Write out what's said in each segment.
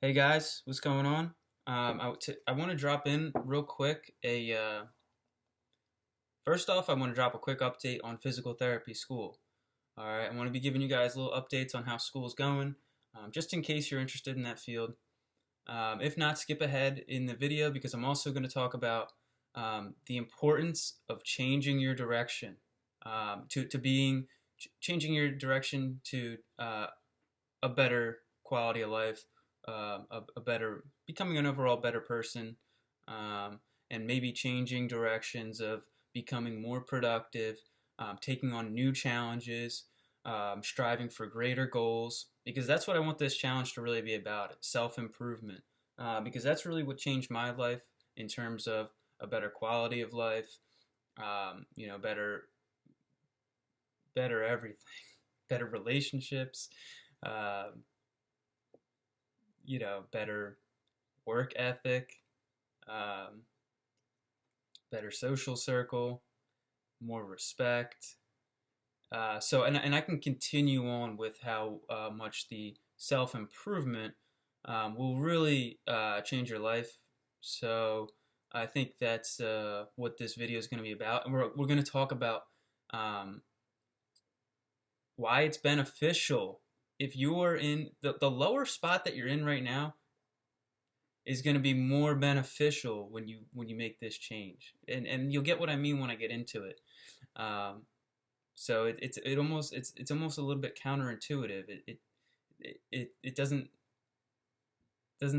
Hey guys, what's going on? I want to drop in real quick. First off, I want to drop a quick update on physical therapy school. All right, I want to be giving you guys little updates on how school's going, just in case you're interested in that field. If not, skip ahead in the video because I'm also going to talk about the importance of changing your direction to being changing your direction to a better quality of life, a better, becoming an overall better person, um, and maybe changing directions of becoming more productive, taking on new challenges, striving for greater goals, because that's what I want this challenge to really be about, self-improvement, because that's really what changed my life in terms of a better quality of life, better everything, better relationships, um, better work ethic, um, better social circle, more respect. And I can continue on with how much the self improvement will really change your life. So I think that's what this video is going to be about. And we're going to talk about um, why it's beneficial if you are in the lower spot that you're in right now is going to be more beneficial when you make this change, and you'll get what I mean when I get into it. Um, so it's almost a little bit counterintuitive. It doesn't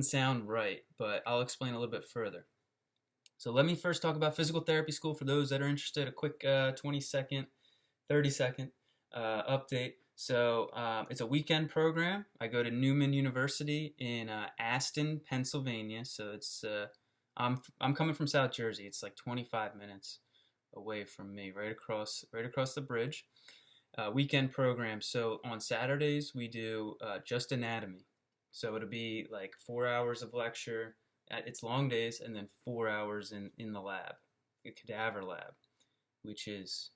sound right, but I'll explain a little bit further. So let me first talk about physical therapy school for those that are interested. A quick 20-second, 30-second update. So it's a weekend program. I go to Newman University in Aston, Pennsylvania. So I'm coming from South Jersey. It's like 25 minutes away from me, right across the bridge. Weekend program. So on Saturdays we do just anatomy. So it'll be like 4 hours of lecture. It's long days, and then 4 hours in the lab, the cadaver lab, which is,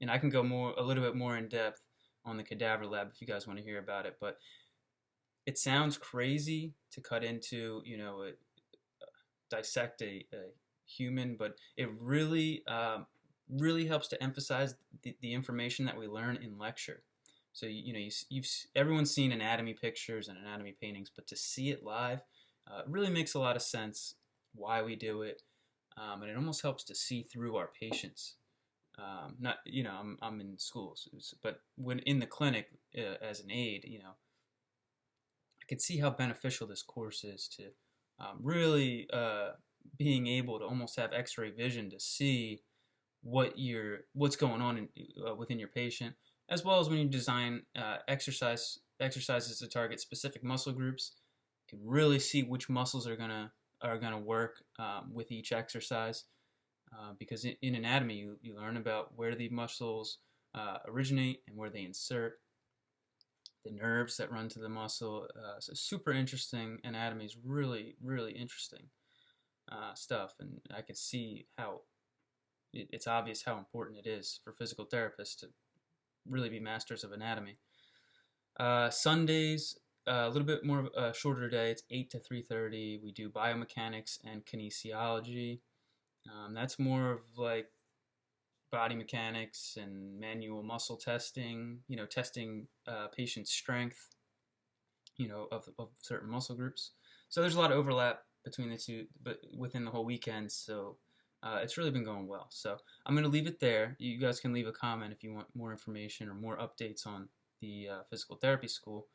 and I can go a little bit more in depth on the cadaver lab if you guys want to hear about it. But it sounds crazy to cut into, dissect a human, but it really helps to emphasize the information that we learn in lecture. So everyone's seen anatomy pictures and anatomy paintings, but to see it live really makes a lot of sense why we do it, and it almost helps to see through our patients. Not I'm in schools, but when in the clinic as an aide, I could see how beneficial this course is to really being able to almost have X-ray vision to see what's going on within your patient, as well as when you design exercises to target specific muscle groups. You can really see which muscles are gonna work with each exercise. Because in anatomy, you learn about where the muscles originate and where they insert, the nerves that run to the muscle. So super interesting. Anatomy is really, really interesting stuff, and I can see how it's obvious how important it is for physical therapists to really be masters of anatomy. Sundays, a little bit more of a shorter day. It's 8 to 3:30. We do biomechanics and kinesiology. That's more of like body mechanics and manual muscle testing, testing patient strength, of certain muscle groups. So there's a lot of overlap between the two, but within the whole weekend. So it's really been going well. So I'm going to leave it there. You guys can leave a comment if you want more information or more updates on the physical therapy school.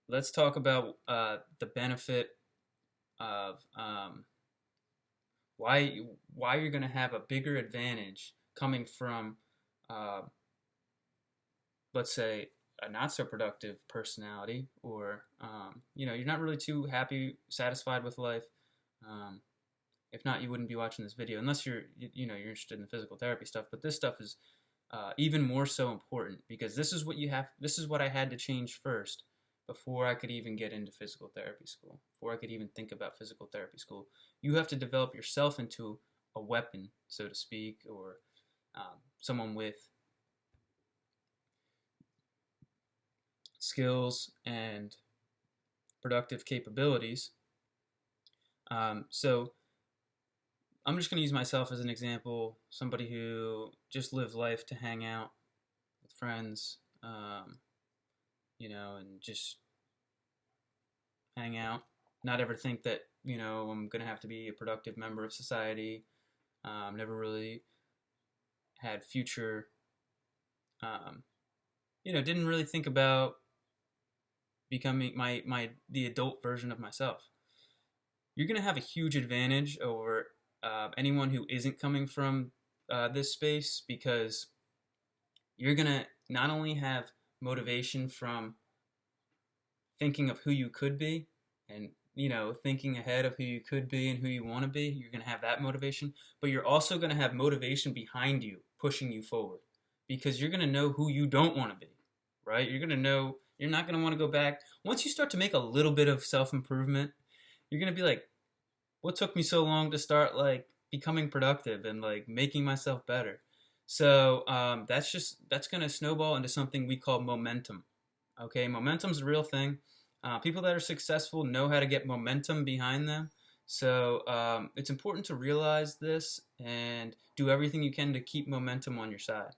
Let's talk about the benefit of why you're going to have a bigger advantage coming from, uh, let's say, a not so productive personality, or you're not really too happy, satisfied with life. Um, if not, you wouldn't be watching this video unless you're interested in the physical therapy stuff. But this stuff is even more so important because this is what you have. This is what I had to change first before I could even get into physical therapy school. Before I could even think about physical therapy school, you have to develop yourself into a weapon, so to speak, or skills and productive capabilities. So I'm just going to use myself as an example, somebody who just lived life to hang out with friends, and just hang out, not ever think that, I'm going to have to be a productive member of society. Never really had future, didn't really think about becoming the adult version of myself. You're going to have a huge advantage over anyone who isn't coming from this space, because you're going to not only have motivation from thinking of who you could be and thinking ahead of who you could be and who you want to be. You're going to have that motivation, but you're also going to have motivation behind you pushing you forward, because you're going to know who you don't want to be, right? You're going to know you're not going to want to go back. Once you start to make a little bit of self-improvement, you're going to be like, what took me so long to start like becoming productive and like making myself better? So that's going to snowball into something we call momentum. Okay, momentum's a real thing. People that are successful know how to get momentum behind them. So it's important to realize this and do everything you can to keep momentum on your side.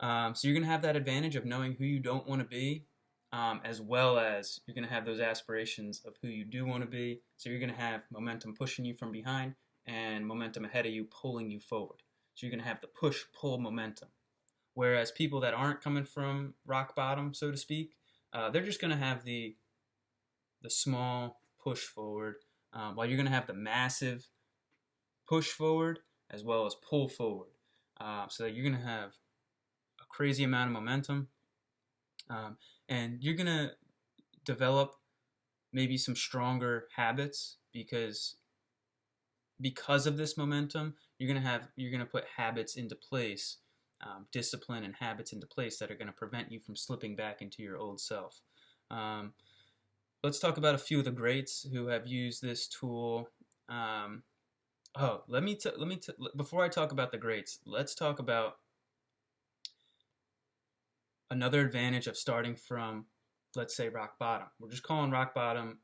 So you're going to have that advantage of knowing who you don't want to be, as well as you're going to have those aspirations of who you do want to be. So you're going to have momentum pushing you from behind and momentum ahead of you pulling you forward. So you're going to have the push-pull momentum. Whereas people that aren't coming from rock bottom, so to speak, they're just going to have the small push forward, while you're going to have the massive push forward as well as pull forward. So that you're going to have a crazy amount of momentum, and you're going to develop maybe some stronger habits because of this momentum. You're going to put habits into place. Discipline and habits into place that are going to prevent you from slipping back into your old self. Let's talk about a few of the greats who have used this tool. Before I talk about the greats, let's talk about another advantage of starting from, let's say, rock bottom. We're just calling rock bottom,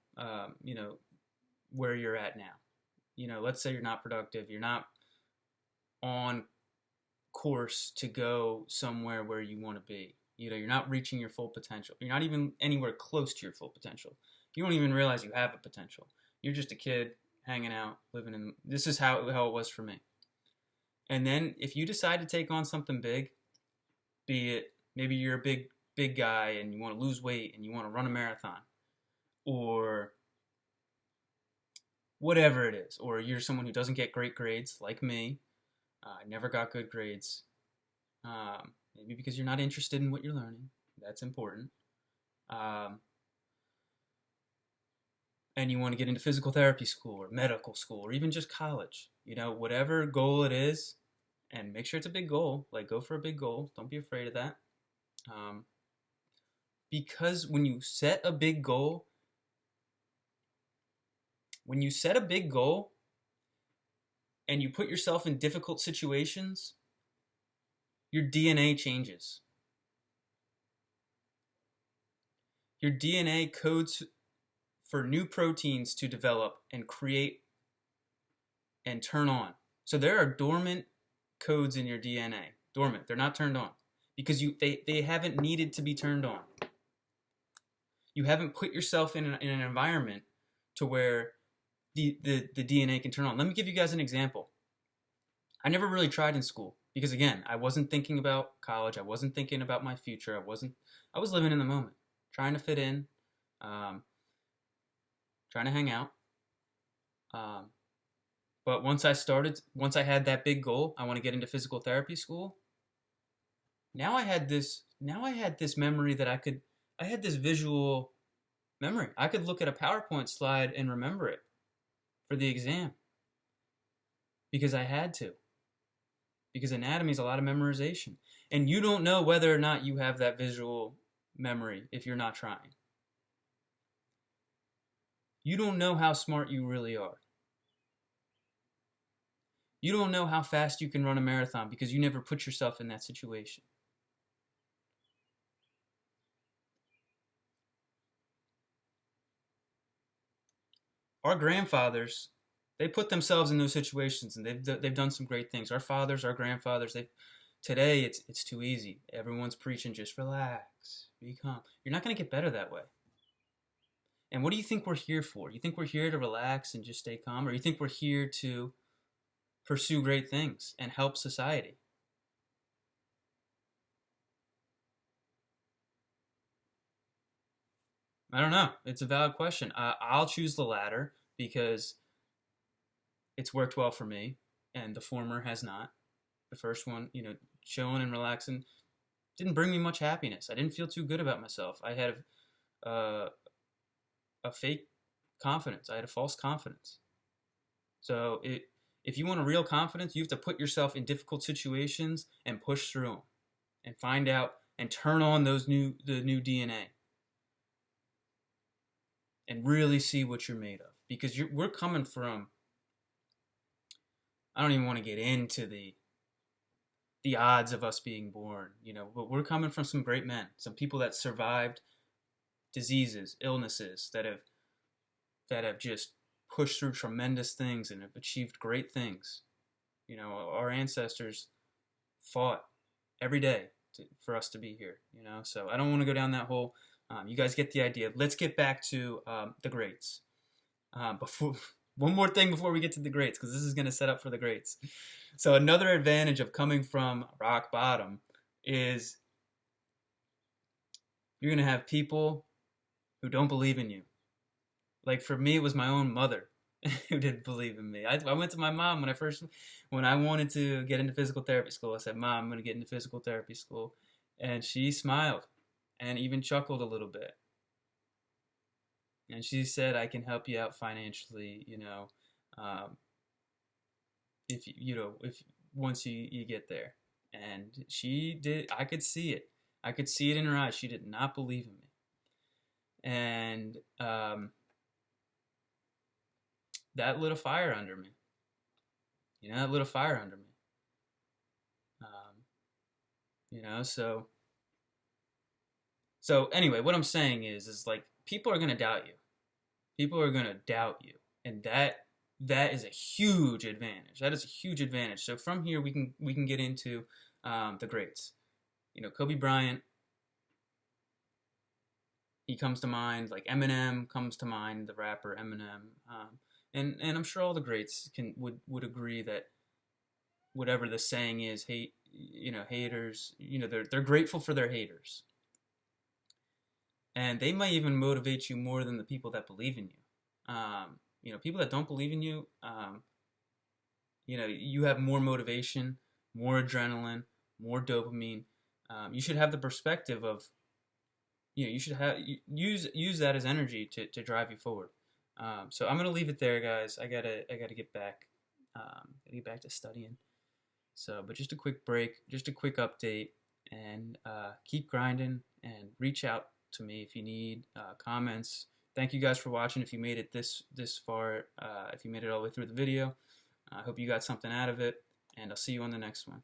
where you're at now. Let's say you're not productive. You're not on course to go somewhere where you want to be. You're not reaching your full potential. You're not even anywhere close to your full potential. You don't even realize you have a potential. You're just a kid hanging out, living in. This is how it was for me. And then if you decide to take on something big, be it maybe you're a big guy and you want to lose weight and you want to run a marathon, or whatever it is, or you're someone who doesn't get great grades like me. I never got good grades. Maybe because you're not interested in what you're learning. That's important. And you want to get into physical therapy school or medical school or even just college. Whatever goal it is, and make sure it's a big goal. Like, go for a big goal. Don't be afraid of that. Because when you set a big goal, and you put yourself in difficult situations, your DNA changes. Your DNA codes for new proteins to develop and create and turn on. So there are dormant codes in your DNA. Dormant. They're not turned on because they haven't needed to be turned on. You haven't put yourself in an environment to where the DNA can turn on. Let me give you guys an example. I never really tried in school because, again, I wasn't thinking about college. I wasn't thinking about my future. I was living in the moment, trying to fit in, trying to hang out. But once I had that big goal, I want to get into physical therapy school. Now I had this memory that I had this visual memory. I could look at a PowerPoint slide and remember it for the exam because I had to. Because anatomy is a lot of memorization. And you don't know whether or not you have that visual memory if you're not trying. You don't know how smart you really are. You don't know how fast you can run a marathon because you never put yourself in that situation. Our grandfathers, they put themselves in those situations, and they've done some great things. Our fathers, our grandfathers, they today it's too easy. Everyone's preaching just relax, be calm. You're not going to get better that way. And what do you think we're here for? You think we're here to relax and just stay calm, or you think we're here to pursue great things and help society? I don't know. It's a valid question. I'll choose the latter because it's worked well for me, and the former has not. The first one, chilling and relaxing, didn't bring me much happiness. I didn't feel too good about myself. I had a, a fake confidence. I had a false confidence. So if you want a real confidence, you have to put yourself in difficult situations and push through them, and find out and turn on the new DNA, and really see what you're made of. Because we're coming from, I don't even want to get into the odds of us being born, but we're coming from some great men, some people that survived diseases, illnesses, that have just pushed through tremendous things and have achieved great things. Our ancestors fought every day for us to be here. So I don't want to go down that hole. You guys get the idea. Let's get back to the greats. Before one more thing before we get to the greats, because this is going to set up for the greats. So another advantage of coming from rock bottom is you're going to have people who don't believe in you. Like for me, it was my own mother who didn't believe in me. I went to my mom when I wanted to get into physical therapy school. I said, "Mom, I'm going to get into physical therapy school," and she smiled and even chuckled a little bit. And she said, "I can help you out financially, if once you get there." And she did. I could see it. I could see it in her eyes. She did not believe in me. And that lit a fire under me. That lit a fire under me. So anyway, what I'm saying is like people are gonna doubt you. People are gonna doubt you, and that is a huge advantage. That is a huge advantage. So from here we can get into the greats. Kobe Bryant. He comes to mind, like Eminem comes to mind, the rapper Eminem, and I'm sure all the greats would agree that whatever the saying is, haters, they're grateful for their haters, and they might even motivate you more than the people that believe in you. People that don't believe in you, you have more motivation, more adrenaline, more dopamine. You should have the perspective of, you should use that as energy to drive you forward. So I'm gonna leave it there, guys. I gotta get back, to studying. So, but just a quick break, just a quick update, and keep grinding and reach out to me if you need comments. Thank you guys for watching. If you made it this far, if you made it all the way through the video, I hope you got something out of it, and I'll see you on the next one.